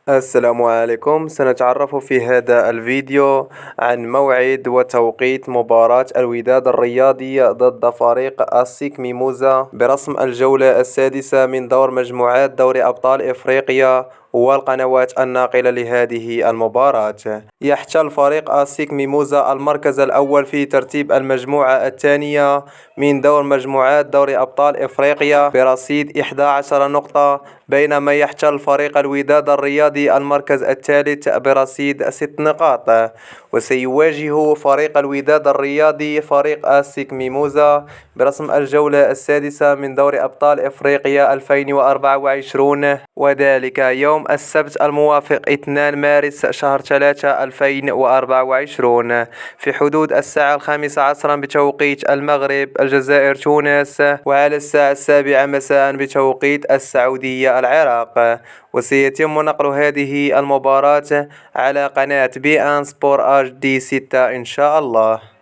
السلام عليكم. سنتعرف في هذا الفيديو عن موعد وتوقيت مباراة الوداد الرياضي ضد فريق السيك ميموزا برسم الجولة السادسة من دور مجموعات دوري أبطال إفريقيا والقنوات الناقلة لهذه المباراة. يحتل فريق السيك ميموزا المركز الأول في ترتيب المجموعة الثانية من دور مجموعات دوري أبطال إفريقيا برصيد 11 نقطة، بينما يحتل فريق الوداد الرياضي المركز الثالث برصيد 6 نقاط. وسيواجه فريق الوداد الرياضي فريق السيك ميموزا برسم الجولة السادسة من دوري أبطال إفريقيا 2024، وذلك يوم السبت الموافق 2 مارس شهر 3 2024 في حدود الساعة 15 بتوقيت المغرب الجزائر تونس، وعلى الساعة 7 مساء بتوقيت السعودية العراق. وسيتم نقل هذه المباراة على قناة بي ان سبور HD 6 إن شاء الله.